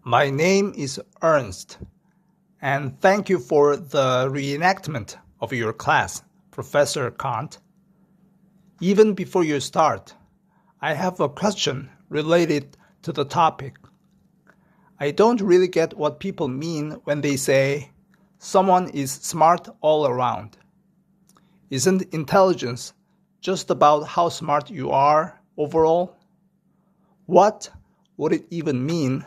My name is Ernst, and thank you for the reenactment of your class, Professor Kant. Even before you start, I have a question related to the topic. I don't really get what people mean when they say someone is smart all around. Isn't intelligence just about how smart you are overall? What would it even mean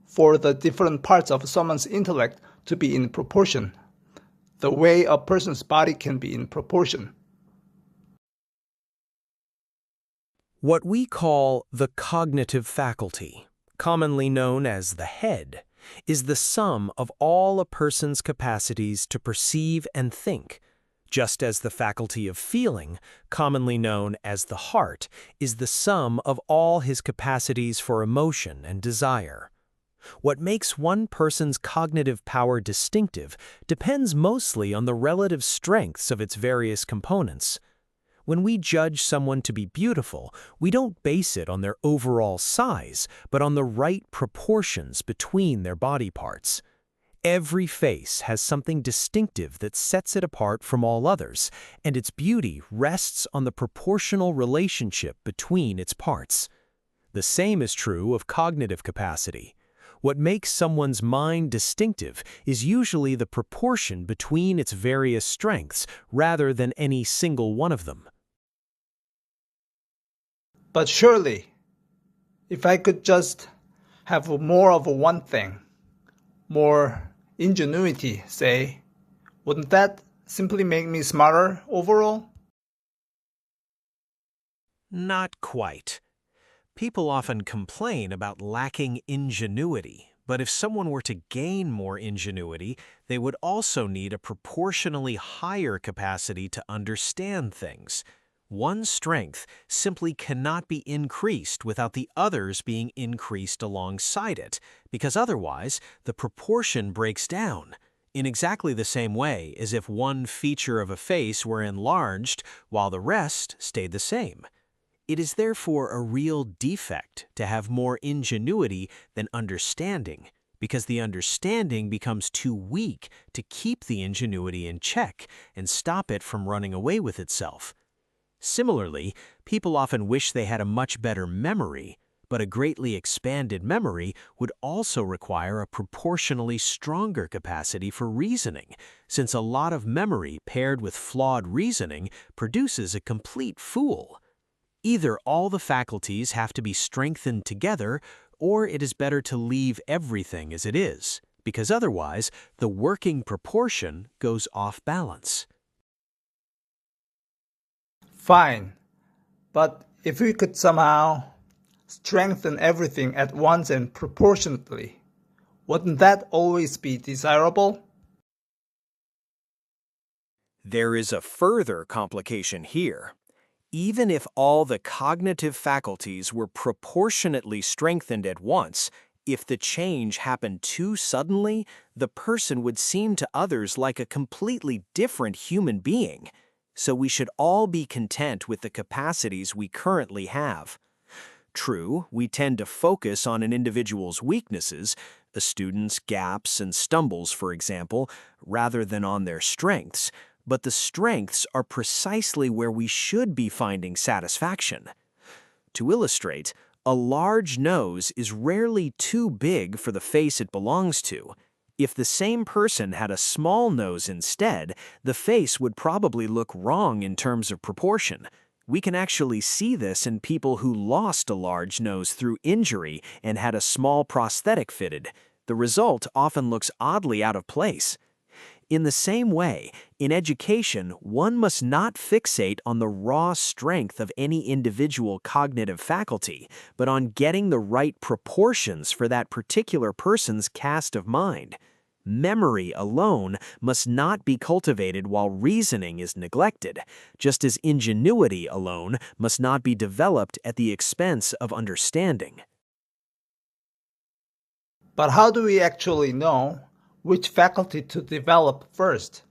for the different parts of someone's intellect to be in proportion, the way a person's body can be in proportion? What we call the cognitive faculty, commonly known as the head, is the sum of all a person's capacities to perceive and think, just as the faculty of feeling, commonly known as the heart, is the sum of all his capacities for emotion and desire. What makes one person's cognitive power distinctive depends mostly on the relative strengths of its various components. When we judge someone to be beautiful, we don't base it on their overall size, but on the right proportions between their body parts. Every face has something distinctive that sets it apart from all others, and its beauty rests on the proportional relationship between its parts. The same is true of cognitive capacity. What makes someone's mind distinctive is usually the proportion between its various strengths, rather than any single one of them. But surely, if I could just have more of one thing, more ingenuity, say, wouldn't that simply make me smarter overall? Not quite. People often complain about lacking ingenuity, but if someone were to gain more ingenuity, they would also need a proportionally higher capacity to understand things. One strength simply cannot be increased without the others being increased alongside it, because otherwise the proportion breaks down, in exactly the same way as if one feature of a face were enlarged while the rest stayed the same. It is therefore a real defect to have more ingenuity than understanding, because the understanding becomes too weak to keep the ingenuity in check and stop it from running away with itself. Similarly, people often wish they had a much better memory, but a greatly expanded memory would also require a proportionally stronger capacity for reasoning, since a lot of memory paired with flawed reasoning produces a complete fool. Either all the faculties have to be strengthened together, or it is better to leave everything as it is, because otherwise the working proportion goes off balance. Fine, but if we could somehow strengthen everything at once and proportionately, wouldn't that always be desirable? There is a further complication here. Even if all the cognitive faculties were proportionately strengthened at once, if the change happened too suddenly, the person would seem to others like a completely different human being. So we should all be content with the capacities we currently have. True, we tend to focus on an individual's weaknesses, a student's gaps and stumbles, for example, rather than on their strengths. But the strengths are precisely where we should be finding satisfaction. To illustrate, a large nose is rarely too big for the face it belongs to. If the same person had a small nose instead, the face would probably look wrong in terms of proportion. We can actually see this in people who lost a large nose through injury and had a small prosthetic fitted. The result often looks oddly out of place. In the same way, in education, one must not fixate on the raw strength of any individual cognitive faculty, but on getting the right proportions for that particular person's cast of mind. Memory alone must not be cultivated while reasoning is neglected, just as ingenuity alone must not be developed at the expense of understanding. But how do we actually know which faculty to develop first?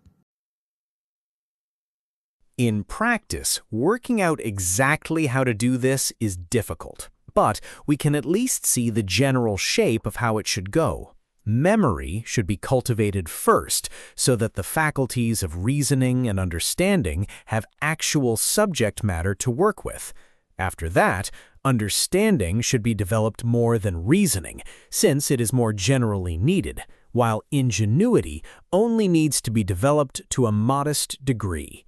In practice, working out exactly how to do this is difficult. but we can at least see the general shape of how it should go. Memory should be cultivated first so that the faculties of reasoning and understanding have actual subject matter to work with. After that, understanding should be developed more than reasoning, since it is more generally needed, while ingenuity only needs to be developed to a modest degree.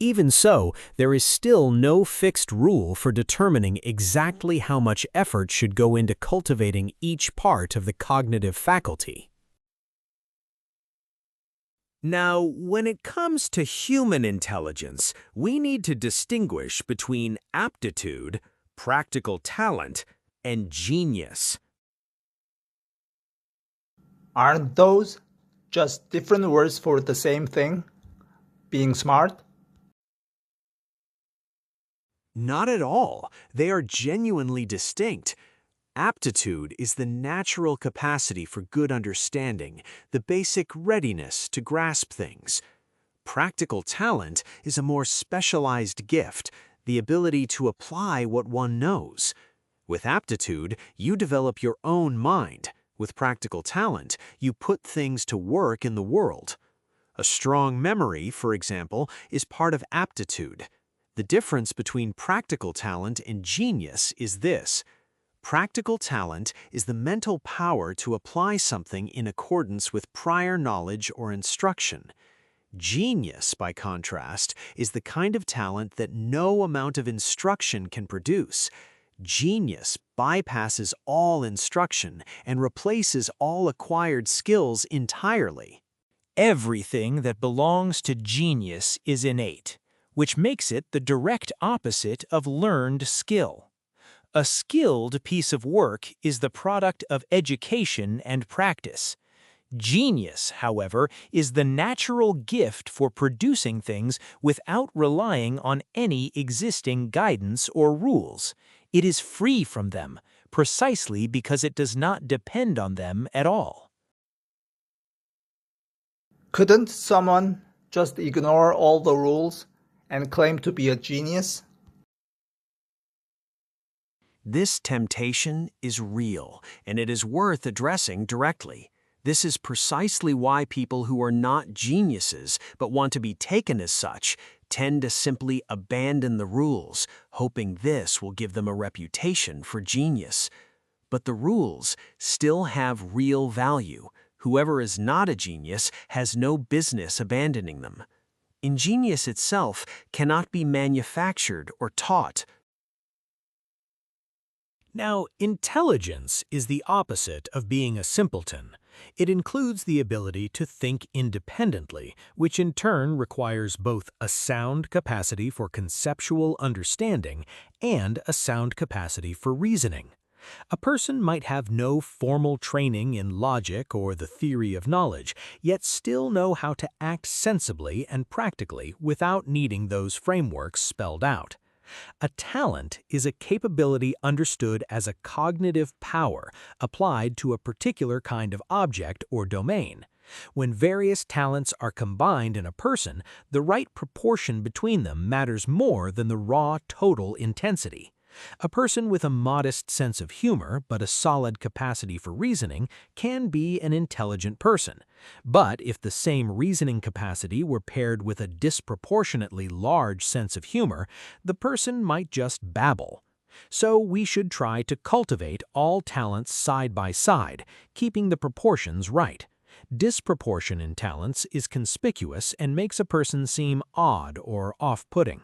Even so, there is still no fixed rule for determining exactly how much effort should go into cultivating each part of the cognitive faculty. Now, when it comes to human intelligence, we need to distinguish between aptitude, practical talent, and genius. Aren't those just different words for the same thing? Being smart? Not at all. They are genuinely distinct. Aptitude is the natural capacity for good understanding, the basic readiness to grasp things. Practical talent is a more specialized gift, the ability to apply what one knows. With aptitude, you develop your own mind. With practical talent, you put things to work in the world. A strong memory, for example, is part of aptitude. The difference between practical talent and genius is this. Practical talent is the mental power to apply something in accordance with prior knowledge or instruction. Genius, by contrast, is the kind of talent that no amount of instruction can produce. Genius bypasses all instruction and replaces all acquired skills entirely. Everything that belongs to genius is innate, which makes it the direct opposite of learned skill. A skilled piece of work is the product of education and practice. Genius, however, is the natural gift for producing things without relying on any existing guidance or rules. It is free from them, precisely because it does not depend on them at all. Couldn't someone just ignore all the rules and claim to be a genius? This temptation is real, and it is worth addressing directly. This is precisely why people who are not geniuses but want to be taken as such tend to simply abandon the rules, hoping this will give them a reputation for genius. But the rules still have real value. Whoever is not a genius has no business abandoning them. Ingenious itself cannot be manufactured or taught. Now, intelligence is the opposite of being a simpleton. It includes the ability to think independently, which in turn requires both a sound capacity for conceptual understanding and a sound capacity for reasoning. A person might have no formal training in logic or the theory of knowledge, yet still know how to act sensibly and practically without needing those frameworks spelled out. A talent is a capability understood as a cognitive power applied to a particular kind of object or domain. When various talents are combined in a person, the right proportion between them matters more than the raw total intensity. A person with a modest sense of humor but a solid capacity for reasoning can be an intelligent person. But if the same reasoning capacity were paired with a disproportionately large sense of humor, the person might just babble. So we should try to cultivate all talents side by side, keeping the proportions right. Disproportion in talents is conspicuous and makes a person seem odd or off-putting.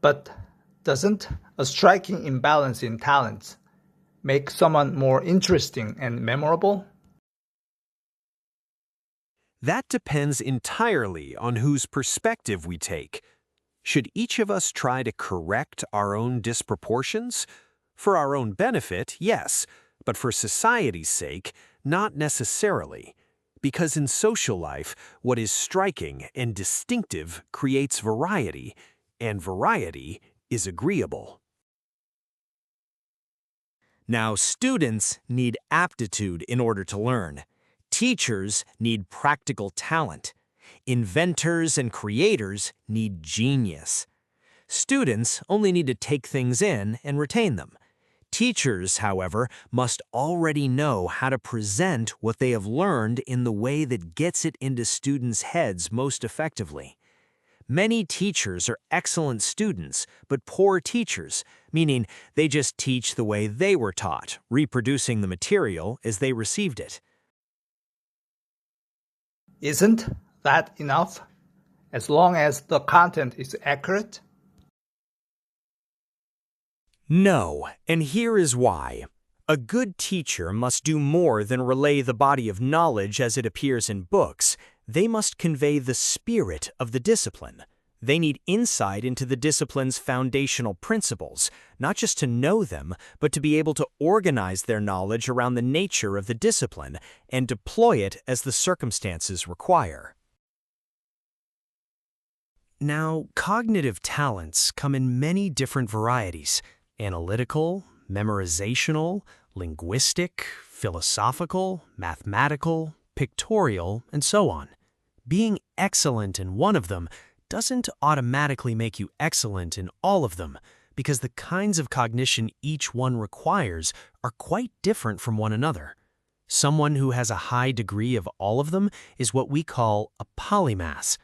But doesn't a striking imbalance in talents make someone more interesting and memorable? That depends entirely on whose perspective we take. Should each of us try to correct our own disproportions? For our own benefit, yes, but for society's sake, not necessarily. Because in social life, what is striking and distinctive creates variety, and variety is agreeable. Now, students need aptitude in order to learn. Teachers need practical talent. Inventors and creators need genius. Students only need to take things in and retain them. Teachers, however, must already know how to present what they have learned in the way that gets it into students' heads most effectively. Many teachers are excellent students, but poor teachers, meaning they just teach the way they were taught, reproducing the material as they received it. Isn't that enough? As long as the content is accurate? No, and here is why. A good teacher must do more than relay the body of knowledge as it appears in books. They must convey the spirit of the discipline. They need insight into the discipline's foundational principles, not just to know them, but to be able to organize their knowledge around the nature of the discipline and deploy it as the circumstances require. Now, cognitive talents come in many different varieties: analytical, memorizational, linguistic, philosophical, mathematical, pictorial, and so on. Being excellent in one of them doesn't automatically make you excellent in all of them, because the kinds of cognition each one requires are quite different from one another. Someone who has a high degree of all of them is what we call a polymath.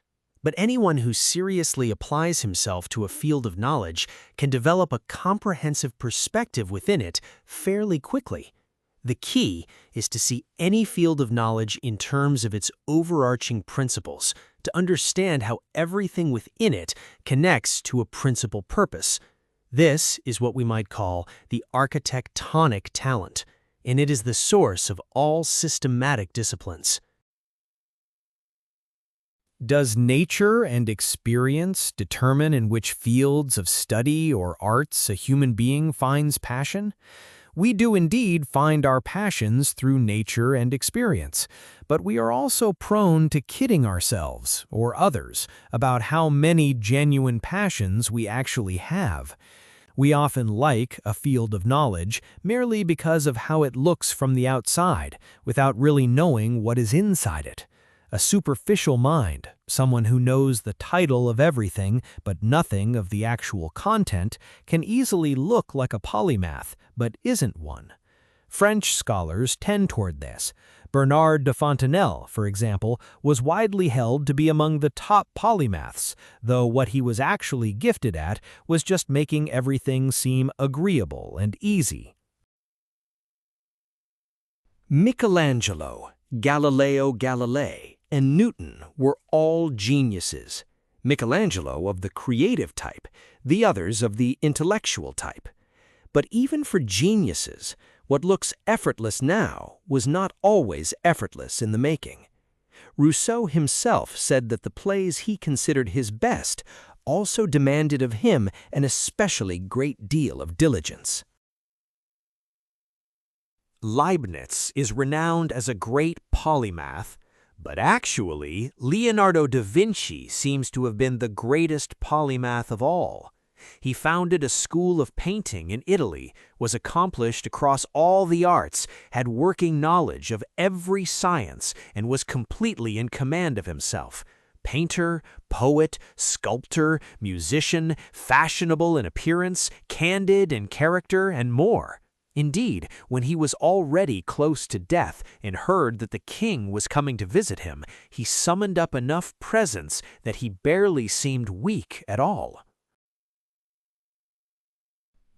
But anyone who seriously applies himself to a field of knowledge can develop a comprehensive perspective within it fairly quickly. The key is to see any field of knowledge in terms of its overarching principles, to understand how everything within it connects to a principal purpose. This is what we might call the architectonic talent, and it is the source of all systematic disciplines. Does nature and experience determine in which fields of study or arts a human being finds passion? We do indeed find our passions through nature and experience, but we are also prone to kidding ourselves or others about how many genuine passions we actually have. We often like a field of knowledge merely because of how it looks from the outside, without really knowing what is inside it. A superficial mind, someone who knows the title of everything but nothing of the actual content, can easily look like a polymath, but isn't one. French scholars tend toward this. Bernard de Fontenelle, for example, was widely held to be among the top polymaths, though what he was actually gifted at was just making everything seem agreeable and easy. Michelangelo, Galileo Galilei, and Newton were all geniuses. Michelangelo of the creative type, the others of the intellectual type. But even for geniuses, what looks effortless now was not always effortless in the making. Rousseau himself said that the plays he considered his best also demanded of him an especially great deal of diligence. Leibniz is renowned as a great polymath, but actually, Leonardo da Vinci seems to have been the greatest polymath of all. He founded a school of painting in Italy, was accomplished across all the arts, had working knowledge of every science, and was completely in command of himself. Painter, poet, sculptor, musician, fashionable in appearance, candid in character, and more. Indeed, when he was already close to death and heard that the king was coming to visit him, he summoned up enough presence that he barely seemed weak at all.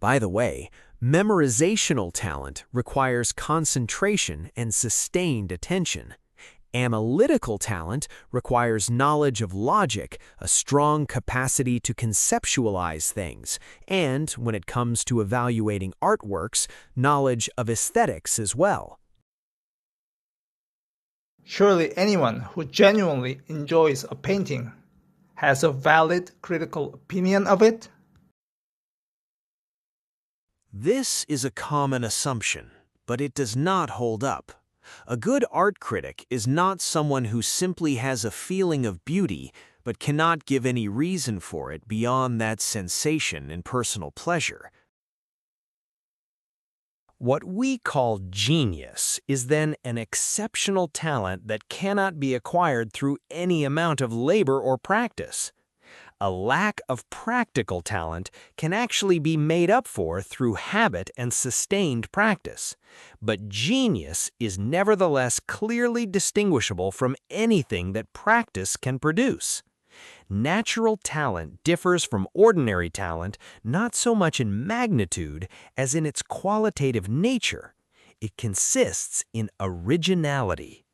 By the way, memorizational talent requires concentration and sustained attention. Analytical talent requires knowledge of logic, a strong capacity to conceptualize things, and, when it comes to evaluating artworks, knowledge of aesthetics as well. Surely anyone who genuinely enjoys a painting has a valid critical opinion of it? This is a common assumption, but it does not hold up. A good art critic is not someone who simply has a feeling of beauty but cannot give any reason for it beyond that sensation and personal pleasure. What we call genius is then an exceptional talent that cannot be acquired through any amount of labor or practice. A lack of practical talent can actually be made up for through habit and sustained practice. But genius is nevertheless clearly distinguishable from anything that practice can produce. Natural talent differs from ordinary talent not so much in magnitude as in its qualitative nature. It consists in originality.